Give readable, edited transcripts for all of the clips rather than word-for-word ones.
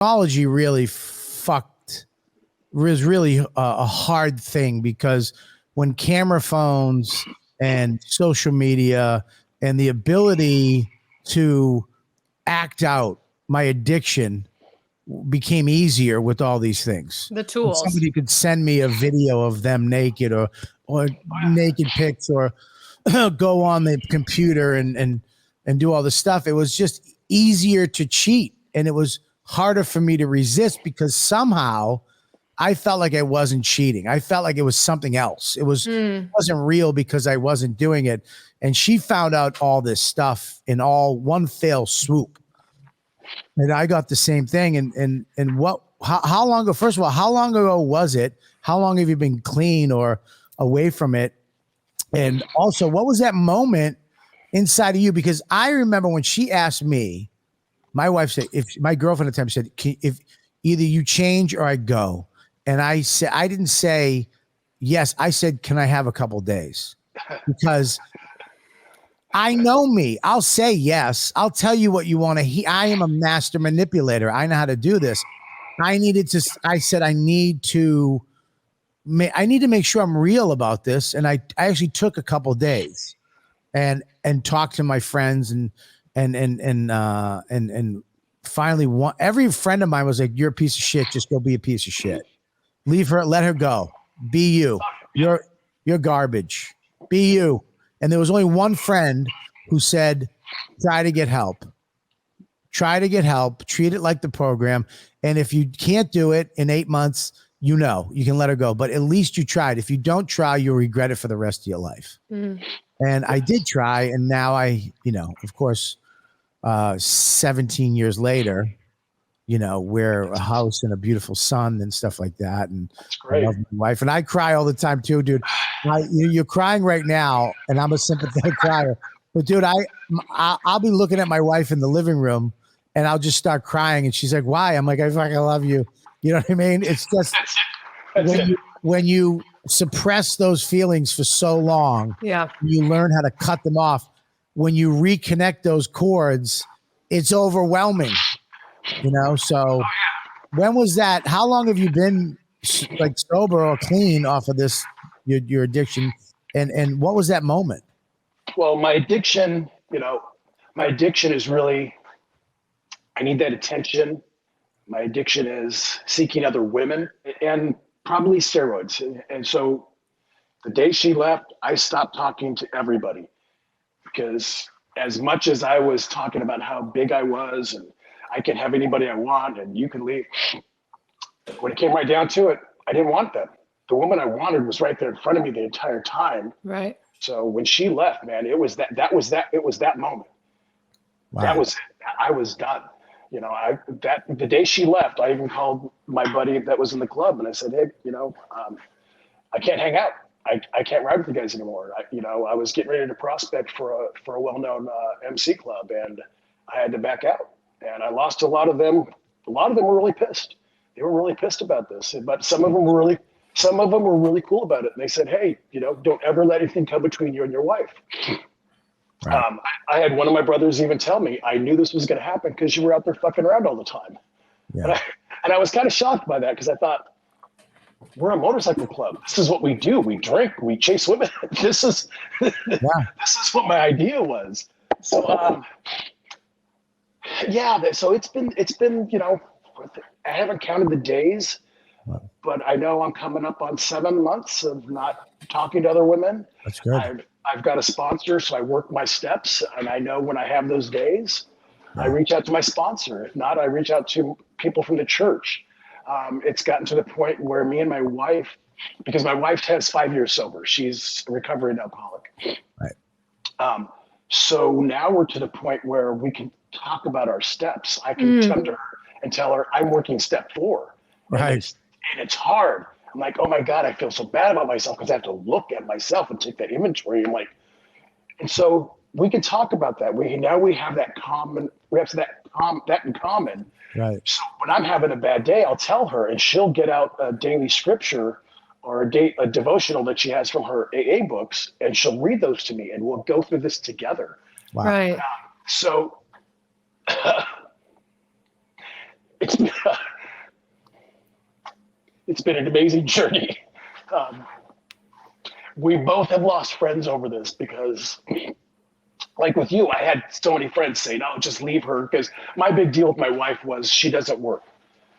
technology really was really a hard thing, because when camera phones and social media and the ability to act out my addiction became easier with all these things. The tools. And somebody could send me a video of them naked or naked pics, or go on the computer and do all this stuff. It was just easier to cheat, and it was harder for me to resist, because somehow I felt like I wasn't cheating. I felt like it was something else. It wasn't real because I wasn't doing it. And she found out all this stuff in all one fell swoop. And I got the same thing. And how long ago, first of all, how long ago was it? How long have you been clean or away from it? And also, what was that moment inside of you? Because I remember when she asked me, my wife said, if my girlfriend at the time said, if either you change or I go. And I said, I didn't say yes. I said, can I have a couple days? Because I know me. I'll say yes. I'll tell you what you want to hear. I am a master manipulator. I know how to do this. I said, I need to make sure I'm real about this. And I actually took a couple days and talked to my friends and finally every friend of mine was like, you're a piece of shit. Just go be a piece of shit. Leave her, let her go. Be you. You're garbage. Be you. And there was only one friend who said, try to get help. Try to get help. Treat it like the program. And if you can't do it in 8 months, you can let her go. But at least you tried. If you don't try, you'll regret it for the rest of your life. And I did try. And now of course, 17 years later, we're a house and a beautiful son and stuff like that. And I love my wife. And I cry all the time too, dude. You're crying right now, and I'm a sympathetic crier. But dude, I'll be looking at my wife in the living room, and I'll just start crying. And she's like, why? I'm like, I fucking love you. You know what I mean? It's just when you suppress those feelings for so long, you learn how to cut them off. When you reconnect those chords, it's overwhelming. So when was that? How long have you been like sober or clean off of this, your addiction? And what was that moment? Well, my addiction is really, I need that attention. My addiction is seeking other women and probably steroids. And so the day she left, I stopped talking to everybody, because as much as I was talking about how big I was and I can have anybody I want and you can leave, when it came right down to it, I didn't want them. The woman I wanted was right there in front of me the entire time. Right. So when she left, man, it was that moment. Wow. That was it. I was done. The day she left, I even called my buddy that was in the club and I said, hey, I can't hang out. I can't ride with the guys anymore. I was getting ready to prospect for a well-known MC club, and I had to back out. And I lost a lot of them. A lot of them were really pissed. They were really pissed about this. But some of them were really cool about it. And they said, hey, don't ever let anything come between you and your wife. Right. I had one of my brothers even tell me, I knew this was going to happen because you were out there fucking around all the time. Yeah. And I was kind of shocked by that, because I thought, we're a motorcycle club. This is what we do. We drink, we chase women. This is what my idea was. So, so it's been, I haven't counted the days, but I know I'm coming up on 7 months of not talking to other women. That's good. I've got a sponsor, so I work my steps, and I know when I have those days, I reach out to my sponsor. If not, I reach out to people from the church. It's gotten to the point where me and my wife, because my wife has 5 years sober, she's a recovering alcoholic. Right. So now we're to the point where we can talk about our steps. I can come to her and tell her I'm working step 4. Right. And it's hard. I'm like, oh my God, I feel so bad about myself because I have to look at myself and take that inventory. And so we can talk about that. We have that that in common. Right. So when I'm having a bad day, I'll tell her, and she'll get out a daily scripture or a devotional that she has from her AA books, and she'll read those to me, and we'll go through this together. Wow. Right. So it's it's been an amazing journey. Um, we both have lost friends over this because, like with you, I had so many friends say, "No, just leave her." Because my big deal with my wife was she doesn't work,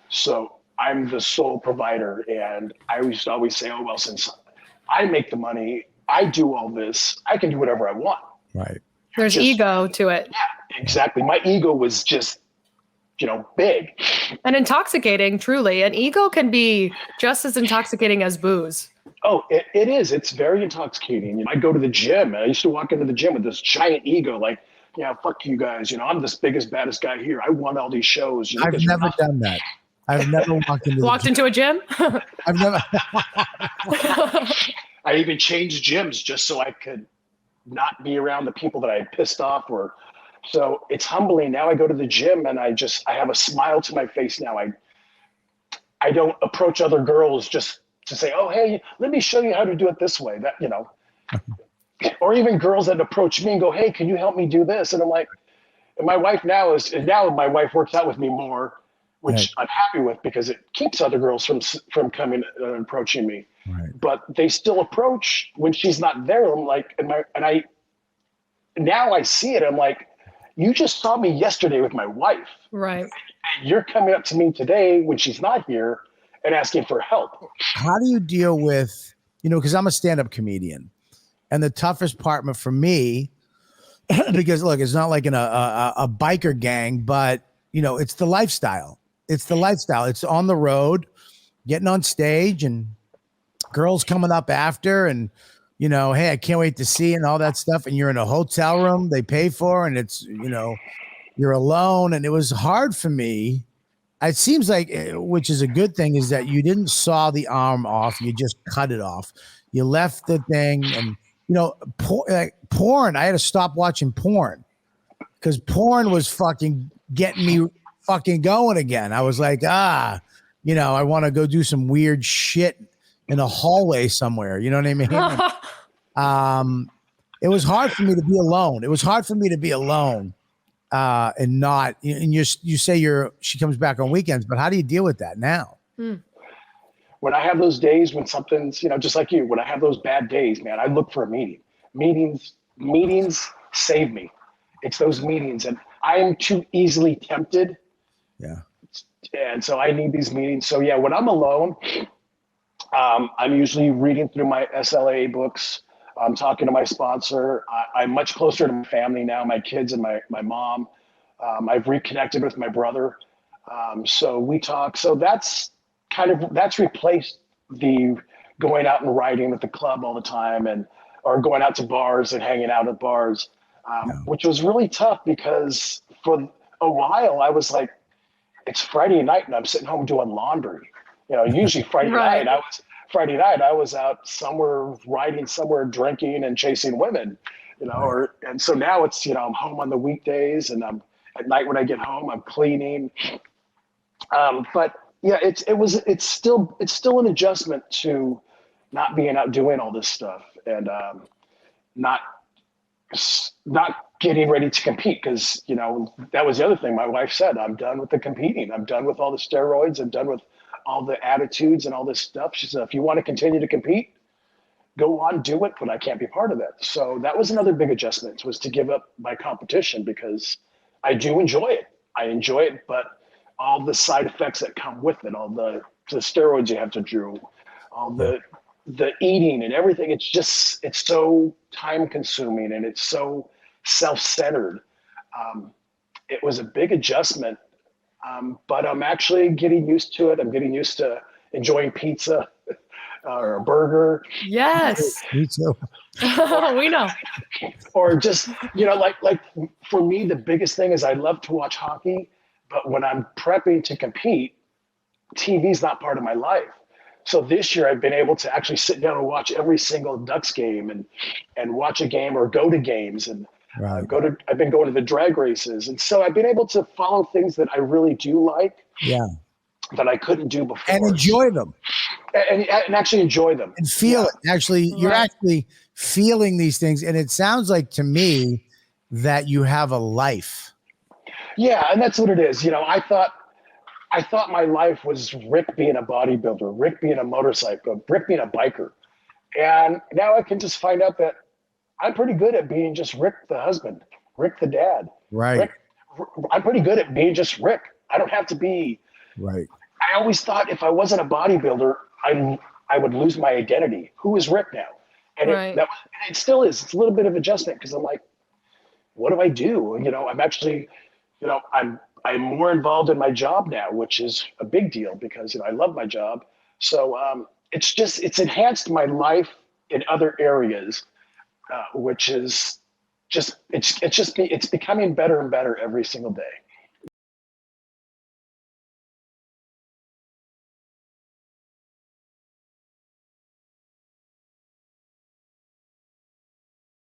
so I'm the sole provider, and I used to always say, "Oh well, since I make the money, I do all this, I can do whatever I want." Right. There's ego to it. Yeah, exactly. My ego was just, big. And intoxicating, truly. An ego can be just as intoxicating as booze. Oh, it is. It's very intoxicating. I go to the gym, and I used to walk into the gym with this giant ego, like, yeah, fuck you guys. I'm this biggest, baddest guy here. I won all these shows. I've never done that. I've never walked into a gym. I've never. I even changed gyms just so I could not be around the people that I had pissed off. So it's humbling. Now I go to the gym and I have a smile to my face now. I don't approach other girls just to say, "Oh, hey, let me show you how to do it this way." That, or even girls that approach me and go, "Hey, can you help me do this?" And I'm like, and my wife now my wife works out with me more, which right. I'm happy with because it keeps other girls from coming and approaching me. Right. But they still approach when she's not there. I'm like, now I see it. I'm like, you just saw me yesterday with my wife. Right. And you're coming up to me today when she's not here and asking for help. How do you deal with, because I'm a stand-up comedian, and the toughest part for me, because look, it's not like in a biker gang, but it's the lifestyle. It's the lifestyle. It's on the road, getting on stage, and girls coming up after, and hey, I can't wait to see, and all that stuff. And you're in a hotel room they pay for, and it's you're alone. And it was hard for me. It seems like, which is a good thing, is that you didn't saw the arm off. You just cut it off. You left the thing, and porn. I had to stop watching porn because porn was fucking getting me fucking going again. I was like, I want to go do some weird shit in a hallway somewhere. You know what I mean? It was hard for me to be alone. And not, and you say she comes back on weekends, but how do you deal with that now? When I have those days when something's, just like you, when I have those bad days, man, I look for a meeting. Meetings save me. It's those meetings, and I am too easily tempted. Yeah. And so I need these meetings. So yeah, when I'm alone, I'm usually reading through my SLA books. I'm talking to my sponsor. I'm much closer to my family now, my kids and my mom. I've reconnected with my brother. So we talk. So that's replaced the going out and riding with the club all the time or going out to bars and hanging out at bars, which was really tough because for a while I was like, it's Friday night and I'm sitting home doing laundry. Usually Friday right. night I was out somewhere riding somewhere, drinking and chasing women, right. and so now it's, I'm home on the weekdays and I'm at night when I get home, I'm cleaning. But yeah, it's still an adjustment to not being out doing all this stuff and not getting ready to compete because that was the other thing my wife said. I'm done with the competing. I'm done with all the steroids. I'm done with all the attitudes and all this stuff. She said, if you want to continue to compete, go on, do it, but I can't be part of it. So that was another big adjustment, was to give up my competition because I do enjoy it. I enjoy it, but all the side effects that come with it, all the steroids you have to do, all the eating and everything, it's so time consuming and it's so self-centered. It was a big adjustment, but I'm actually getting used to it. I'm getting used to enjoying pizza or a burger. Yes. Me too. We know. Or just, like for me, the biggest thing is I love to watch hockey, but when I'm prepping to compete, TV's not part of my life. So this year I've been able to actually sit down and watch every single Ducks game and watch a game or go to games and right. I've been going to the drag races. And so I've been able to follow things that I really do like. Yeah. That I couldn't do before. And enjoy them. And actually enjoy them. And feel it. Actually, you're actually feeling these things. And it sounds like to me that you have a life. Yeah, and that's what it is. I thought I thought my life was Rick being a bodybuilder, Rick being a motorcycle, Rick being a biker. And now I can just find out that I'm pretty good at being just Rick the husband, Rick the dad. Right. Rick, I'm pretty good at being just Rick. I don't have to be. Right. I always thought if I wasn't a bodybuilder, I would lose my identity. Who is Rick now? And Right. it still is. It's a little bit of adjustment because I'm like, what do I do? You know, I'm actually, you know, I'm more involved in my job now, which is a big deal because, you know, I love my job. So it's enhanced my life in other areas, which is it's becoming better and better every single day.